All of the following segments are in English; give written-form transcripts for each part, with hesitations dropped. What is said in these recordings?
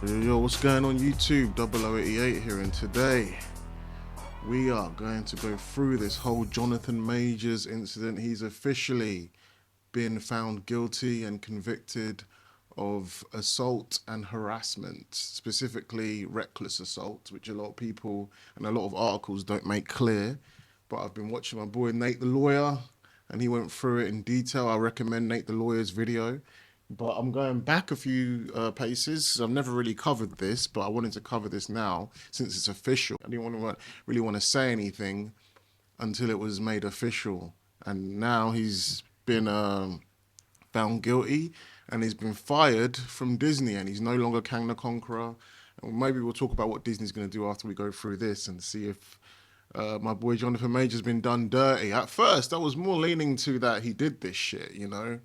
Yo, what's going on YouTube? 0088 here, and today we are going to go through this whole Jonathan Majors incident. He's officially been found guilty and convicted of assault and harassment, specifically reckless assault, which a lot of people and a lot of articles don't make clear. But I've been watching my boy Nate the Lawyer, and he went through it in detail. I recommend Nate the Lawyer's video. But I'm going back a few paces. I've never really covered this, but I wanted to cover this now since it's official. I didn't really want to say anything until it was made official. And now he's been found guilty and he's been fired from Disney, and he's no longer Kang the Conqueror. And maybe we'll talk about what Disney's going to do after we go through this and see if my boy Jonathan Major's been done dirty. At first, I was more leaning to that he did this shit, you know?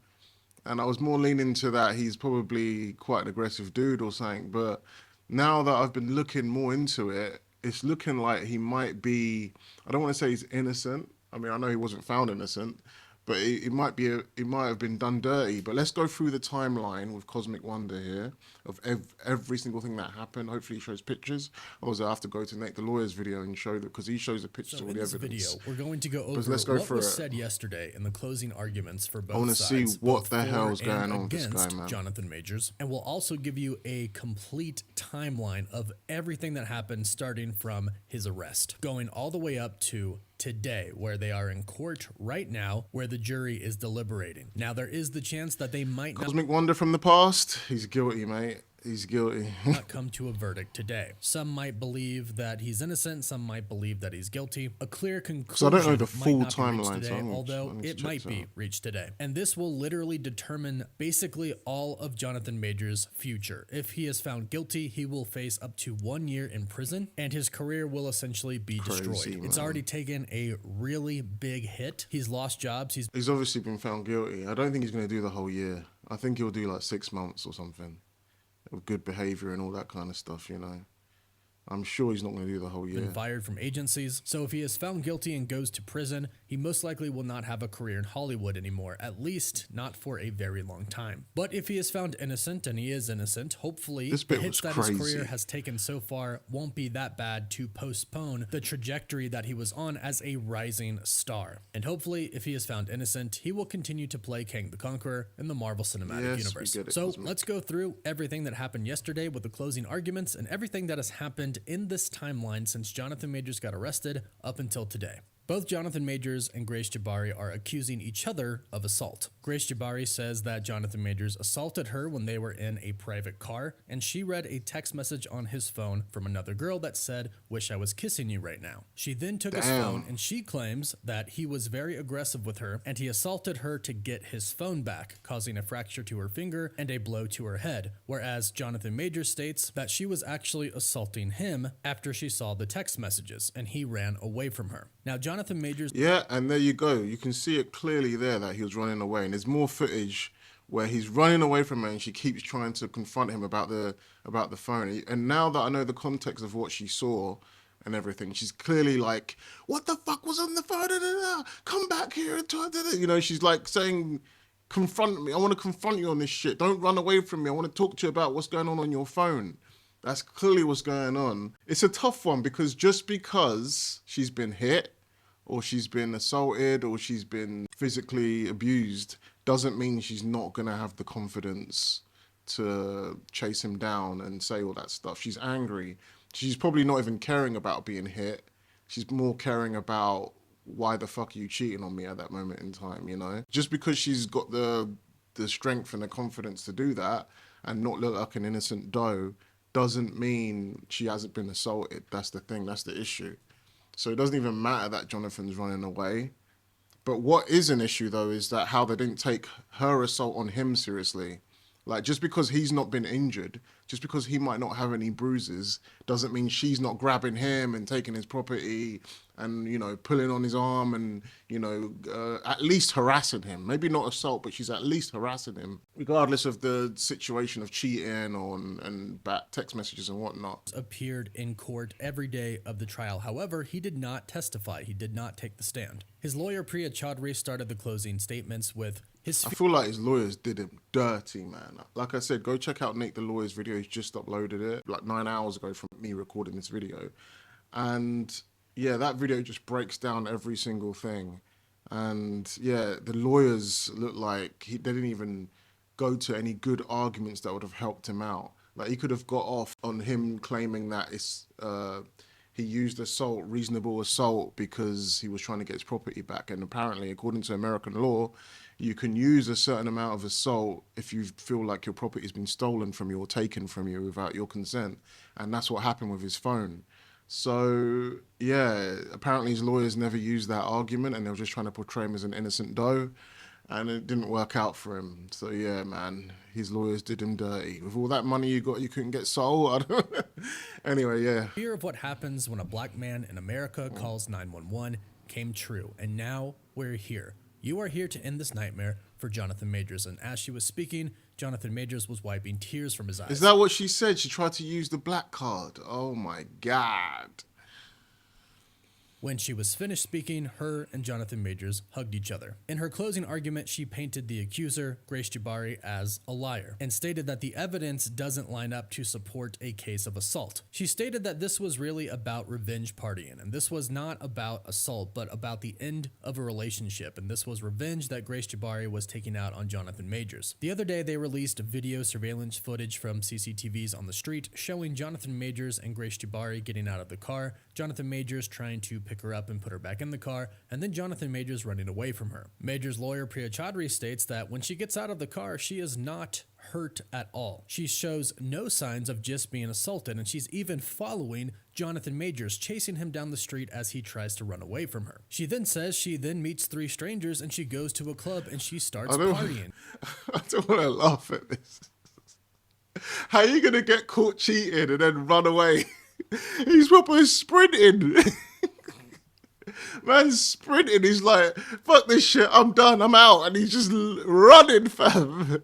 And I was more leaning to that he's probably quite an aggressive dude or something. But now that I've been looking more into it, it's looking like he might be, I don't want to say he's innocent. I mean, I know he wasn't found innocent, but it might have been done dirty. But let's go through the timeline with Cosmic Wonder here of every single thing that happened. Hopefully he shows pictures. Otherwise I have to go to Nate the Lawyer's video and show that, because he shows the pictures of all the evidence. In this video, we're going to go over what was said yesterday in the closing arguments for both sides. I want to see what the hell's going on with this guy, man. Jonathan Majors, and we'll also give you a complete timeline of everything that happened, starting from his arrest, going all the way up to today, where they are in court right now, where the jury is deliberating. Now, there is the chance that they might not— Cosmic Wonder from the past, he's guilty, mate. He's guilty. not come to a verdict today. Some might believe that he's innocent, some might believe that he's guilty. A clear conclusion so I don't know the full might not be timeline reached today, although it might be reached today. And this will literally determine basically all of Jonathan Majors' future. If he is found guilty, he will face up to 1 year in prison, and his career will essentially be destroyed. It's already taken a really big hit. He's lost jobs. He's obviously been found guilty. I don't think he's going to do the whole year. I think he'll do like 6 months or something of good behavior and all that kind of stuff, you know. I'm sure he's not going to do the whole year. Been fired from agencies. So if he is found guilty and goes to prison, he most likely will not have a career in Hollywood anymore, at least not for a very long time. But if he is found innocent, and he is innocent, hopefully the hits that his career has taken so far won't be that bad to postpone the trajectory that he was on as a rising star. And hopefully, if he is found innocent, he will continue to play Kang the Conqueror in the Marvel Cinematic Universe. So let's go through everything that happened yesterday with the closing arguments and everything that has happened in this timeline since Jonathan Majors got arrested up until today. Both Jonathan Majors and Grace Jabari are accusing each other of assault. Grace Jabari says that Jonathan Majors assaulted her when they were in a private car, and she read a text message on his phone from another girl that said, "Wish I was kissing you right now." She then took his phone, and she claims that he was very aggressive with her, and he assaulted her to get his phone back, causing a fracture to her finger and a blow to her head, whereas Jonathan Majors states that she was actually assaulting him after she saw the text messages, and he ran away from her. Now, Jonathan Majors— Yeah, and there you go. You can see it clearly there that he was running away. And there's more footage where he's running away from her and she keeps trying to confront him about the phone. And now that I know the context of what she saw and everything, she's clearly like, "What the fuck was on the phone? Come back here and talk." You know, she's like saying, "Confront me. I want to confront you on this shit. Don't run away from me. I want to talk to you about what's going on your phone." That's clearly what's going on. It's a tough one, because just because she's been hit, or she's been assaulted, or she's been physically abused, doesn't mean she's not going to have the confidence to chase him down and say all that stuff. She's angry. She's probably not even caring about being hit. She's more caring about, why the fuck are you cheating on me at that moment in time, you know? Just because she's got the strength and the confidence to do that and not look like an innocent doe doesn't mean she hasn't been assaulted. That's the thing. That's the issue. So it doesn't even matter that Jonathan's running away. But what is an issue, though, is that how they didn't take her assault on him seriously. Like, just because he's not been injured, just because he might not have any bruises, doesn't mean she's not grabbing him and taking his property and, you know, pulling on his arm and, you know, at least harassing him. Maybe not assault, but she's at least harassing him, regardless of the situation of cheating and bad text messages and whatnot. Appeared in court every day of the trial. However, he did not testify. He did not take the stand. His lawyer, Priya Chaudhry, started the closing statements with his— I feel like his lawyers did him dirty, man. Like I said, go check out Nate the Lawyer's video. He's just uploaded it like 9 hours ago from me recording this video. And yeah, that video just breaks down every single thing. And yeah, the lawyers look like they didn't even go to any good arguments that would have helped him out. Like he could have got off on him claiming that he used assault, reasonable assault, because he was trying to get his property back. And apparently, according to American law, you can use a certain amount of assault if you feel like your property has been stolen from you or taken from you without your consent. And that's what happened with his phone. So yeah, apparently his lawyers never used that argument, and they were just trying to portray him as an innocent doe, and it didn't work out for him. So yeah, man, his lawyers did him dirty. With all that money you got, you couldn't get soul. I don't know. Anyway, yeah. Fear of what happens when a black man in America calls 911 came true, and now we're here. You are here to end this nightmare for Jonathan Majors. And as she was speaking, Jonathan Majors was wiping tears from his eyes. Is that what she said? She tried to use the black card. Oh my God. When she was finished speaking, her and Jonathan Majors hugged each other. In her closing argument, she painted the accuser, Grace Jabari, as a liar and stated that the evidence doesn't line up to support a case of assault. She stated that this was really about revenge partying, and this was not about assault, but about the end of a relationship, and this was revenge that Grace Jabari was taking out on Jonathan Majors. The other day, they released video surveillance footage from CCTVs on the street showing Jonathan Majors and Grace Jabari getting out of the car, Jonathan Majors trying to pick her up and put her back in the car, and then Jonathan Majors running away from her. Majors' lawyer Priya Chaudhry states that when she gets out of the car, she is not hurt at all. She shows no signs of just being assaulted, and she's even following Jonathan Majors, chasing him down the street as he tries to run away from her. She then says she then meets 3 strangers and she goes to a club and she starts partying. I don't want to laugh at this. How are you going to get caught cheating and then run away? He's proper sprinting. Man's sprinting. He's like, fuck this shit, I'm done, I'm out. And he's just running, fam.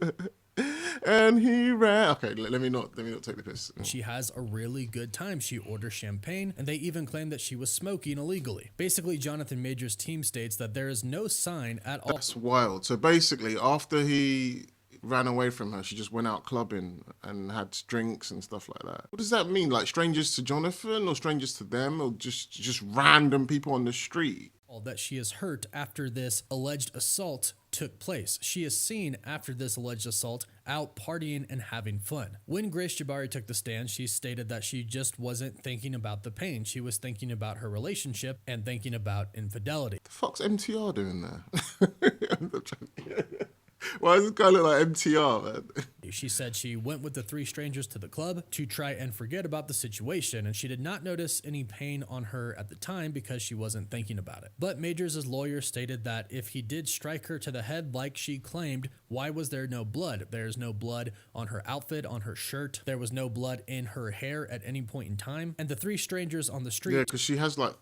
And he ran. Okay, let me not take the piss. She has a really good time. She orders champagne, and they even claim that she was smoking illegally. Basically, Jonathan Majors' team states that there is no sign at all. That's wild. So basically, after he ran away from her, she just went out clubbing and had drinks and stuff like that. What does that mean? Like strangers to Jonathan, or strangers to them, or just random people on the street? That she is hurt after this alleged assault took place. She is seen after this alleged assault out partying and having fun. When Grace Jabari took the stand, she stated that she just wasn't thinking about the pain. She was thinking about her relationship and thinking about infidelity. The fuck's MTR doing there? Why does this guy look like MTR, man? She said she went with the 3 strangers to the club to try and forget about the situation, and she did not notice any pain on her at the time because she wasn't thinking about it. But Majors' lawyer stated that if he did strike her to the head like she claimed, why was there no blood? There's no blood on her outfit, on her shirt. There was no blood in her hair at any point in time. And the 3 strangers on the street... Yeah, because she has like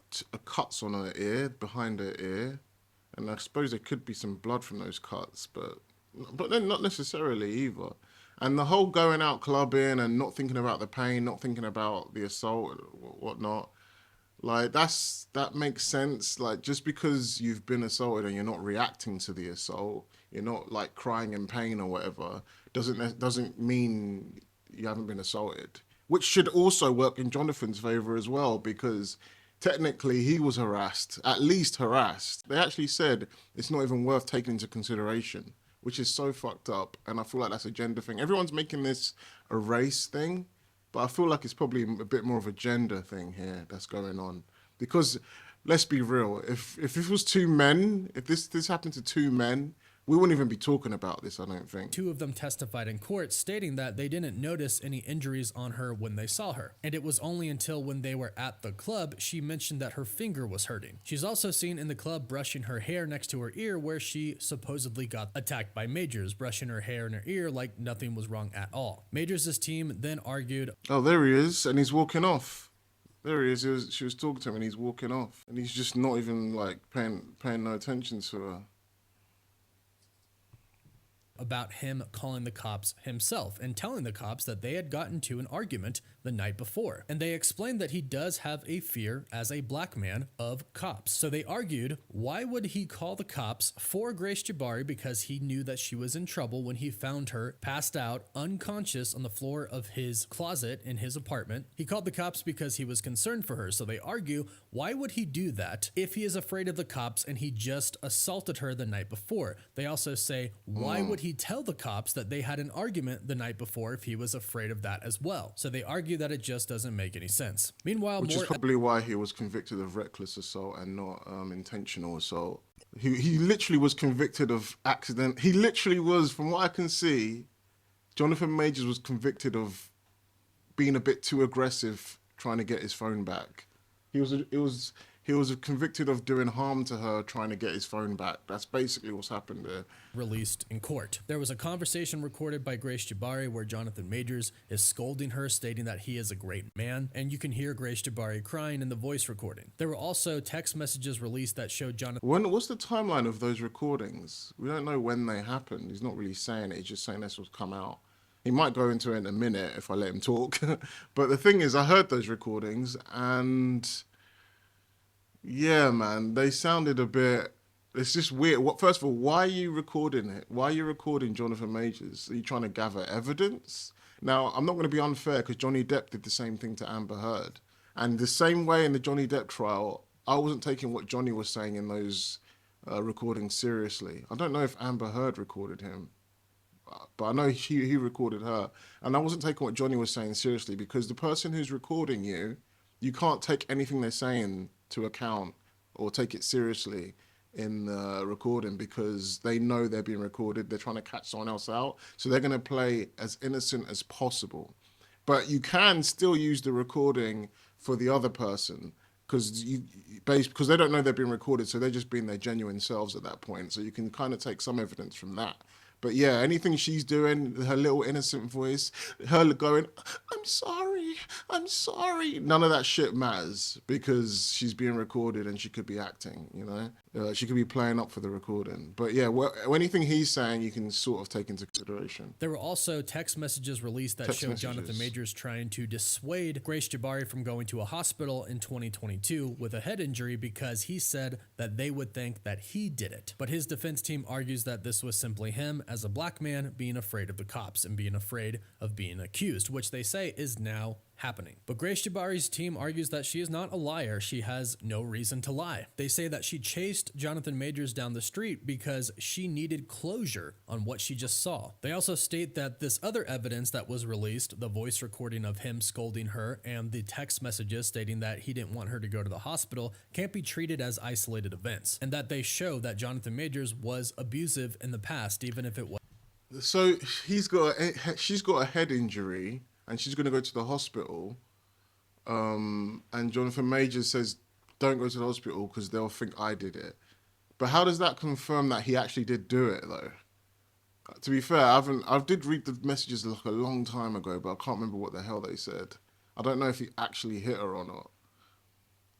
cuts on her ear, behind her ear. And I suppose there could be some blood from those cuts, but then not necessarily either. And the whole going out clubbing and not thinking about the pain, not thinking about the assault, whatnot, like that makes sense. Like just because you've been assaulted and you're not reacting to the assault, you're not like crying in pain or whatever, doesn't mean you haven't been assaulted. Which should also work in Jonathan's favor as well, because technically he was harassed, at least harassed. They actually said it's not even worth taking into consideration, which is so fucked up. And I feel like that's a gender thing. Everyone's making this a race thing, but I feel like it's probably a bit more of a gender thing here that's going on. Because let's be real, if it was 2 men, if this happened to 2 men, we wouldn't even be talking about this, I don't think. 2 of them testified in court stating that they didn't notice any injuries on her when they saw her. And it was only until when they were at the club, she mentioned that her finger was hurting. She's also seen in the club brushing her hair next to her ear where she supposedly got attacked by Majors, brushing her hair in her ear like nothing was wrong at all. Majors' team then argued, oh, there he is, and he's walking off. There he is. She was talking to him and he's walking off. And he's just not even like paying no attention to her. about him calling the cops himself and telling the cops that they had gotten to an argument the night before. And they explained that he does have a fear as a black man of cops. So they argued, why would he call the cops for Grace Jabari because he knew that she was in trouble when he found her passed out, unconscious on the floor of his closet in his apartment. He called the cops because he was concerned for her. So they argue, why would he do that if he is afraid of the cops and he just assaulted her the night before? They also say, why would he tell the cops that they had an argument the night before if he was afraid of that as well? So they argue that it just doesn't make any sense. Meanwhile, Which is probably why he was convicted of reckless assault and not intentional assault. He literally was convicted of accident. He literally was, from what I can see, Jonathan Majors was convicted of being a bit too aggressive trying to get his phone back. He was convicted of doing harm to her trying to get his phone back. That's basically what's happened there. Released in court. There was a conversation recorded by Grace Jabari where Jonathan Majors is scolding her, stating that he is a great man, and you can hear Grace Jabari crying in the voice recording. There were also text messages released that showed Jonathan. What's the timeline of those recordings? We don't know when they happened. He's not really saying it. He's just saying this will come out. He might go into it in a minute if I let him talk. But the thing is, I heard those recordings and yeah, man, they sounded a bit. It's just weird. First of all, why are you recording it? Why are you recording Jonathan Majors? Are you trying to gather evidence? Now, I'm not going to be unfair because Johnny Depp did the same thing to Amber Heard. And the same way in the Johnny Depp trial, I wasn't taking what Johnny was saying in those recordings seriously. I don't know if Amber Heard recorded him, but I know he recorded her. And I wasn't taking what Johnny was saying seriously because the person who's recording you, you can't take anything they're saying to account or take it seriously in the recording because they know they're being recorded. They're trying to catch someone else out. So they're going to play as innocent as possible. But you can still use the recording for the other person because they don't know they're being recorded. So they're just being their genuine selves at that point. So you can kind of take some evidence from that. But yeah, anything she's doing, her little innocent voice, her going, I'm sorry. None of that shit matters because she's being recorded and she could be acting, you know? She could be playing up for the recording. But yeah, anything he's saying, you can sort of take into consideration. There were also text messages released that showed Jonathan Majors trying to dissuade Grace Jabari from going to a hospital in 2022 with a head injury because he said that they would think that he did it. But his defense team argues that this was simply him as a black man being afraid of the cops and being afraid of being accused, which they say is now happening. But Grace Jabari's team argues that she is not a liar. She has no reason to lie. They say that she chased Jonathan Majors down the street because she needed closure on what she just saw. They also state that this other evidence that was released, the voice recording of him scolding her and the text messages stating that he didn't want her to go to the hospital, can't be treated as isolated events, and that they show that Jonathan Majors was abusive in the past, even if it was. So she's got a head injury and she's going to go to the hospital. And Jonathan Majors says, don't go to the hospital because they'll think I did it. But how does that confirm that he actually did do it, though? To be fair, I did read the messages like a long time ago, but I can't remember what the hell they said. I don't know if he actually hit her or not.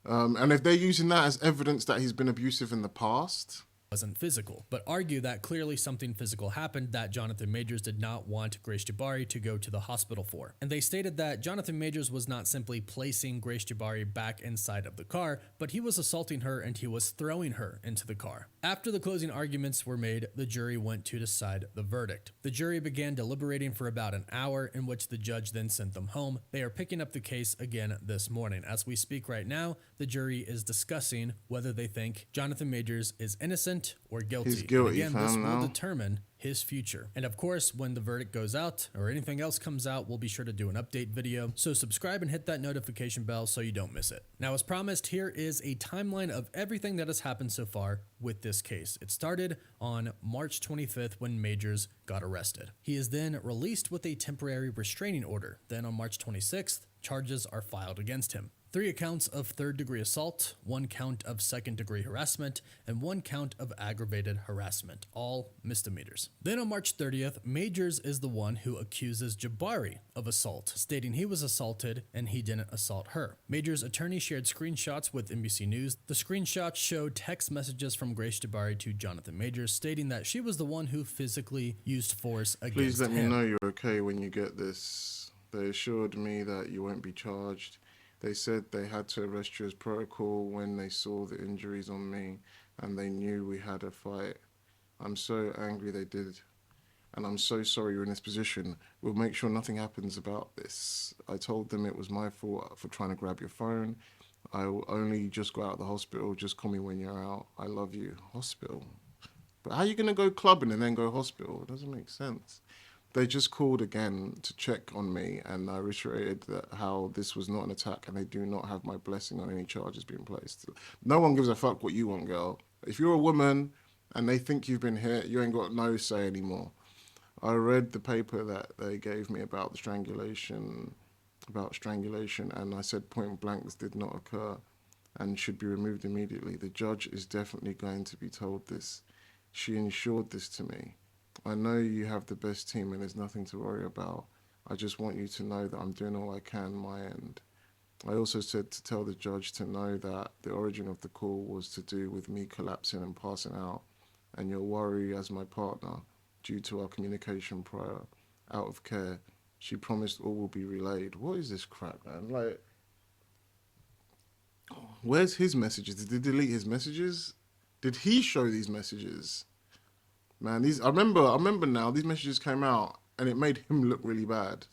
And if they're using that as evidence that he's been abusive in the past, wasn't physical, but argue that clearly something physical happened that Jonathan Majors did not want Grace Jabari to go to the hospital for. And they stated that Jonathan Majors was not simply placing Grace Jabari back inside of the car, but he was assaulting her and he was throwing her into the car. After the closing arguments were made, the jury went to decide the verdict. The jury began deliberating for about an hour, in which the judge then sent them home. They are picking up the case again this morning. As we speak right now, the jury is discussing whether they think Jonathan Majors is innocent or guilty. He's guilty, and again, this will now determine his future. And of course, when the verdict goes out or anything else comes out, we'll be sure to do an update video. So subscribe and hit that notification bell so you don't miss it. Now, as promised, here is a timeline of everything that has happened so far with this case. It started on March 25th when Majors got arrested. He is then released with a temporary restraining order. Then on March 26th, charges are filed against him. 3 accounts of third-degree assault, 1 count of second-degree harassment, and 1 count of aggravated harassment, all misdemeanors. Then on March 30th, Majors is the one who accuses Jabari of assault, stating he was assaulted and he didn't assault her. Majors' attorney shared screenshots with NBC News. The screenshots showed text messages from Grace Jabari to Jonathan Majors, stating that she was the one who physically used force against him. Please let me know you're okay when you get this. They assured me that you won't be charged. They said they had to arrest you as protocol when they saw the injuries on me and they knew we had a fight. I'm so angry they did. And I'm so sorry you're in this position. We'll make sure nothing happens about this. I told them it was my fault for trying to grab your phone. I will only just go out of the hospital. Just call me when you're out. I love you. Hospital. But how are you going to go clubbing and then go hospital? It doesn't make sense. They just called again to check on me, and I reiterated that how this was not an attack and they do not have my blessing on any charges being placed. No one gives a fuck what you want, girl. If you're a woman and they think you've been hit, you ain't got no say anymore. I read the paper that they gave me about the strangulation, and I said point blank this did not occur and should be removed immediately. The judge is definitely going to be told this. She ensured this to me. I know you have the best team and there's nothing to worry about. I just want you to know that I'm doing all I can my end. I also said to tell the judge to know that the origin of the call was to do with me collapsing and passing out, and your worry as my partner due to our communication prior out of care. She promised all will be relayed. What is this crap, man? Like, where's his messages? Did they delete his messages? Did he show these messages? Man, I remember now, these messages came out and it made him look really bad.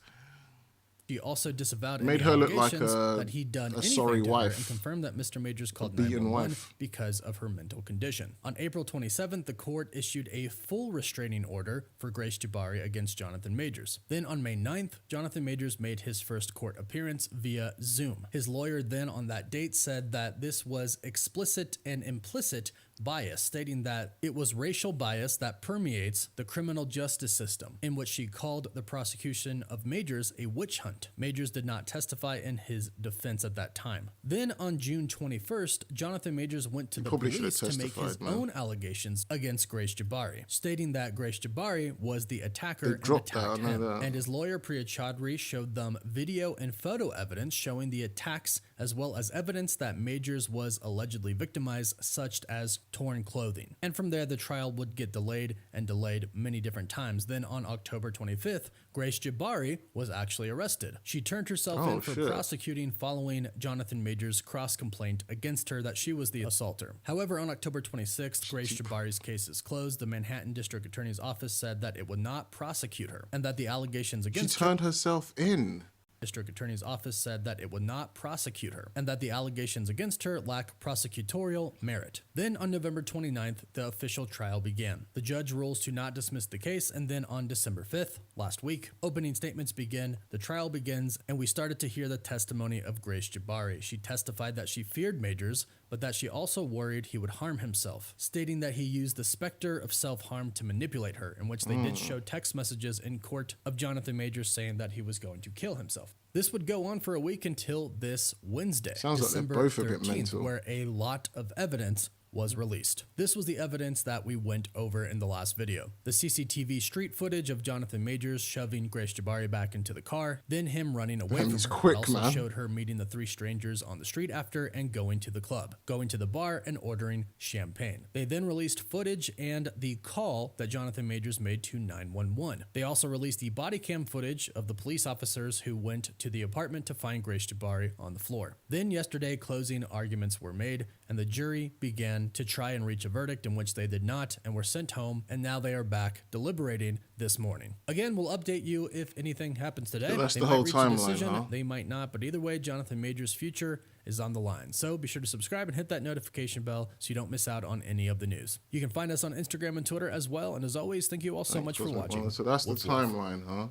She also disavowed Made any her look like allegations that he'd done anything sorry to her wife. and confirmed that Mr. Majors called beaten 911 wife. because of her mental condition. On April 27th, the court issued a full restraining order for Grace Jabari against Jonathan Majors. Then on May 9th, Jonathan Majors made his first court appearance via Zoom. His lawyer then on that date said that this was explicit and implicit bias, stating that it was racial bias that permeates the criminal justice system, in which she called the prosecution of Majors a witch hunt. Majors did not testify in his defense at that time. Then on June 21st, Jonathan Majors went to the police to make his own allegations against Grace Jabari, stating that Grace Jabari was the attacker and attacked him. And his lawyer Priya Chaudhry showed them video and photo evidence showing the attacks, as well as evidence that Majors was allegedly victimized, such as torn clothing. And from there, the trial would get delayed and delayed many different times. Then on October 25th, Grace Jabari was actually arrested. She turned herself in for prosecuting following Jonathan Majors' cross-complaint against her that she was the assaulter. However, on October 26th, Grace Jabari's case is closed. The Manhattan District Attorney's Office said that it would not prosecute her and that the allegations against her— She turned herself in. District Attorney's Office said that it would not prosecute her and that the allegations against her lack prosecutorial merit. Then on November 29th, the official trial began. The judge rules to not dismiss the case, and then on December 5th, last week, opening statements begin, the trial begins, and we started to hear the testimony of Grace Jabari. She testified that she feared Majors, but that she also worried he would harm himself, stating that he used the specter of self-harm to manipulate her, in which they did show text messages in court of Jonathan Majors saying that he was going to kill himself. This would go on for a week until this Wednesday, December 13th, where a lot of evidence was released. This was the evidence that we went over in the last video. The CCTV street footage of Jonathan Majors shoving Grace Jabari back into the car, then him running away from her. It also showed her meeting the 3 strangers on the street after and going to the club, going to the bar and ordering champagne. They then released footage and the call that Jonathan Majors made to 911. They also released the body cam footage of the police officers who went to the apartment to find Grace Jabari on the floor. Then yesterday, closing arguments were made and the jury began to try and reach a verdict, in which they did not and were sent home, and now they are back deliberating this morning. Again, we'll update you if anything happens today. That's they the might whole reach timeline, a decision, huh? They might not, but either way, Jonathan Majors' future is on the line. So be sure to subscribe and hit that notification bell so you don't miss out on any of the news. You can find us on Instagram and Twitter as well, and as always, thank you all so much for watching. So that's the timeline, huh?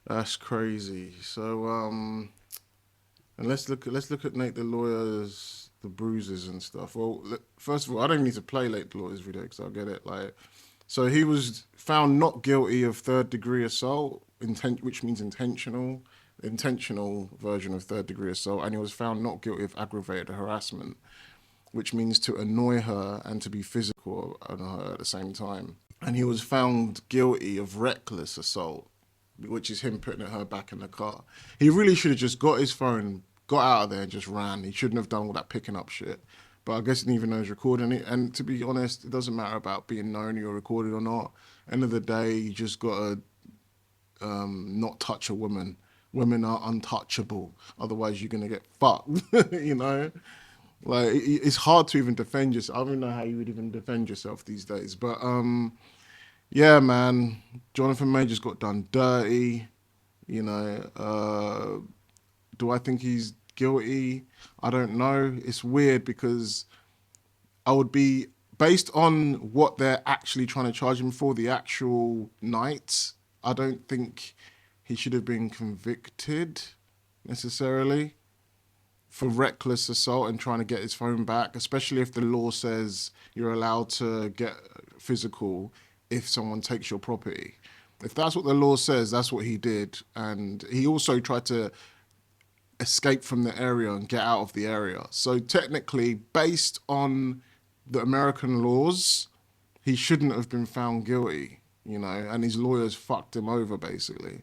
That's crazy. So and let's look at Nate the lawyer's the bruises and stuff. Well, first of all, I don't need to play Nate the lawyer's video because I'll get it. So he was found not guilty of 3rd-degree assault, which means intentional, intentional version of third-degree assault, and he was found not guilty of aggravated harassment, which means to annoy her and to be physical on her at the same time. And he was found guilty of reckless assault, which is him putting her back in the car. He really should have just got his phone, got out of there, and just ran. He shouldn't have done all that picking up shit. But I guess he didn't even know he was recording it. And to be honest, it doesn't matter about being known you're recorded or not. End of the day, you just gotta not touch a woman. Women are untouchable. Otherwise, you're gonna get fucked. You know, like it's hard to even defend yourself. I don't even know how you would even defend yourself these days. But yeah, man, Jonathan Majors got done dirty. You know, do I think he's guilty? I don't know. It's weird because I would be based on what they're actually trying to charge him for, the actual night. I don't think he should have been convicted necessarily for reckless assault and trying to get his phone back, especially if the law says you're allowed to get physical if someone takes your property. If that's what the law says, that's what he did. And he also tried to escape from the area and get out of the area. So technically, based on the American laws, he shouldn't have been found guilty, you know, and his lawyers fucked him over basically.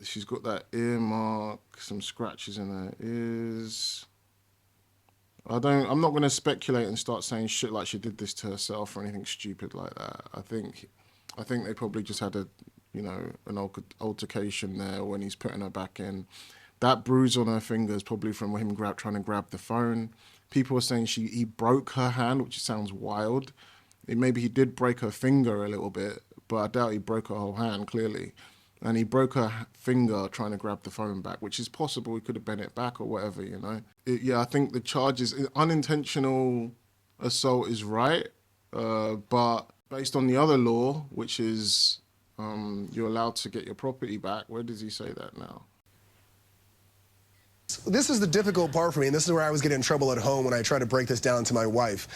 She's got that earmark, some scratches in her ears. I'm not going to speculate and start saying shit like she did this to herself or anything stupid like that. I think they probably just had an altercation there when he's putting her back in. That bruise on her finger is probably from him trying to grab the phone. People are saying he broke her hand, which sounds wild. Maybe he did break her finger a little bit, but I doubt he broke her whole hand, clearly. And he broke her finger trying to grab the phone back, which is possible. He could have bent it back or whatever, you know. Yeah, I think the charges, unintentional assault is right, but based on the other law, which is you're allowed to get your property back, where does he say that now? This is the difficult part for me, and this is where I was getting in trouble at home when I tried to break this down to my wife.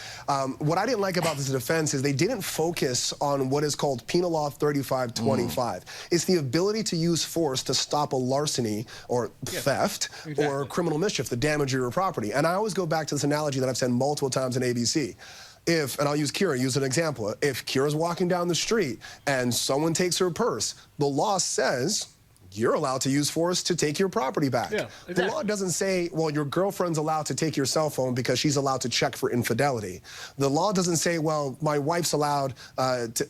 What I didn't like about this defense is they didn't focus on what is called Penal Law 3525. It's the ability to use force to stop a larceny or theft or criminal mischief, the damage of your property. And I always go back to this analogy that I've said multiple times in ABC. And I'll use Kira, use an example. If Kira's walking down the street and someone takes her purse, the law says you're allowed to use force to take your property back. Yeah, exactly. The law doesn't say, well, your girlfriend's allowed to take your cell phone because she's allowed to check for infidelity. The law doesn't say, well, my wife's allowed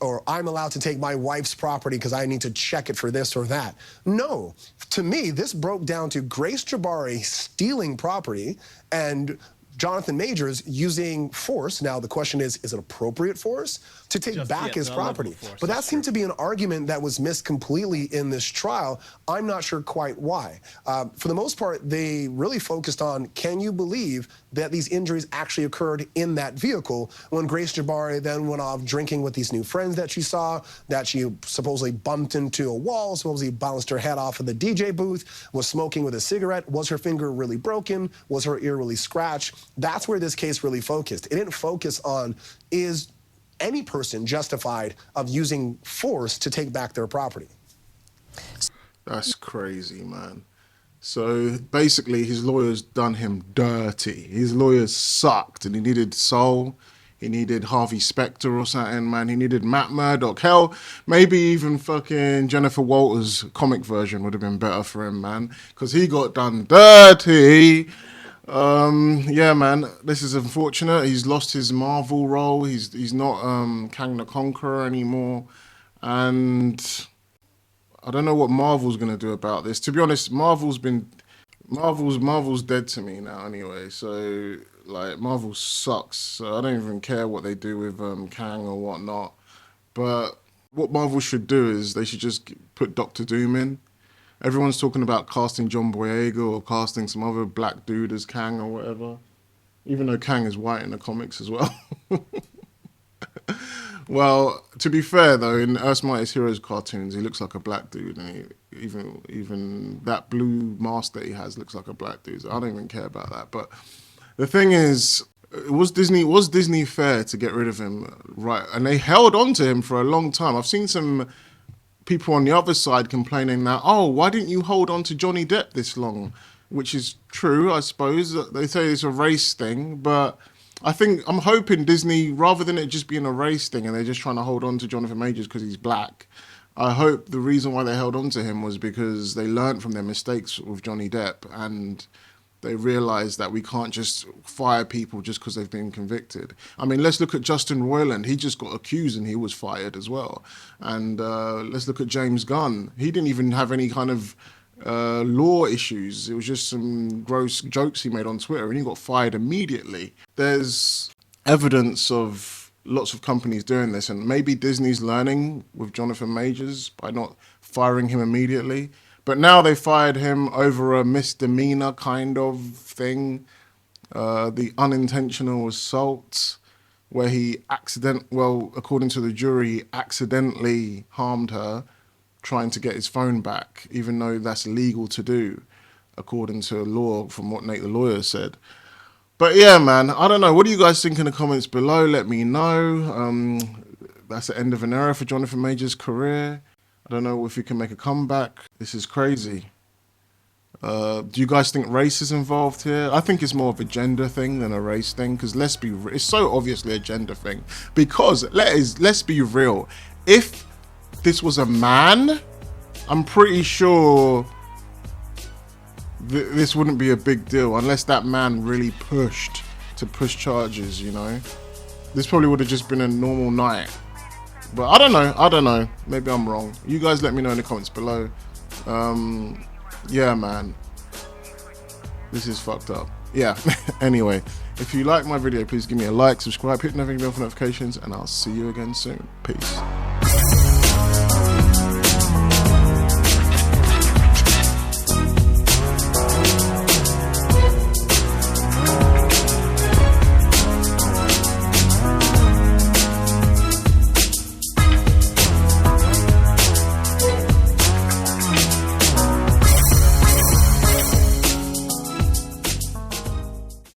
or I'm allowed to take my wife's property because I need to check it for this or that. No. To me, this broke down to Grace Jabari stealing property and Jonathan Majors using force. Now, the question is it appropriate force to take back his property? But that seemed to be an argument that was missed completely in this trial. I'm not sure quite why. For the most part, they really focused on, can you believe that these injuries actually occurred in that vehicle when Grace Jabari then went off drinking with these new friends that she saw, that she supposedly bumped into a wall, supposedly bounced her head off of the DJ booth, was smoking with a cigarette. Was her finger really broken? Was her ear really scratched? That's where this case really focused. It didn't focus on, is any person justified of using force to take back their property? That's crazy, man. So basically, his lawyers done him dirty. His lawyers sucked, and he needed Soul. He needed Harvey Specter or something, man. He needed Matt Murdock. Hell, maybe even fucking Jennifer Walters' comic version would have been better for him, man, because he got done dirty. Yeah, man, this is unfortunate. He's lost his Marvel role. He's not Kang the Conqueror anymore, and I don't know what Marvel's gonna do about this. To be honest, Marvel's dead to me now anyway. So like, Marvel sucks. So I don't even care what they do with Kang or whatnot. But what Marvel should do is they should just put Doctor Doom in. Everyone's talking about casting John Boyega or casting some other black dude as Kang or whatever. Even though Kang is white in the comics as well. Well, to be fair though, in Earth's Mightiest Heroes cartoons, he looks like a black dude, and even that blue mask that he has looks like a black dude. So I don't even care about that. But the thing is, was Disney fair to get rid of him? Right, and they held on to him for a long time. I've seen some people on the other side complaining that, oh, why didn't you hold on to Johnny Depp this long? Which is true, I suppose. They say it's a race thing, but I'm hoping Disney, rather than it just being a race thing and they're just trying to hold on to Jonathan Majors because he's black, I hope the reason why they held on to him was because they learned from their mistakes with Johnny Depp, and they realized that we can't just fire people just because they've been convicted. I mean, let's look at Justin Roiland. He just got accused and he was fired as well. And let's look at James Gunn. He didn't even have any kind of law issues. It was just some gross jokes he made on Twitter and he got fired immediately. There's evidence of lots of companies doing this, and maybe Disney's learning with Jonathan Majors by not firing him immediately. But now they fired him over a misdemeanor kind of thing, the unintentional assault, where he according to the jury, he accidentally harmed her trying to get his phone back, even though that's illegal to do, according to law, from what Nate the lawyer said. But yeah, man, I don't know. What do you guys think in the comments below? Let me know. That's the end of an era for Jonathan Majors' career. I don't know if he can make a comeback. This is crazy. Do you guys think race is involved here? I think it's more of a gender thing than a race thing, because it's so obviously a gender thing. Because let's be real. If this was a man, I'm pretty sure this wouldn't be a big deal unless that man really pushed to push charges, you know? This probably would have just been a normal night. But I don't know. Maybe I'm wrong. You guys let me know in the comments below. Yeah, man. This is fucked up. Yeah. Anyway, if you like my video, please give me a like, subscribe, hit the notification bell for notifications, and I'll see you again soon. Peace.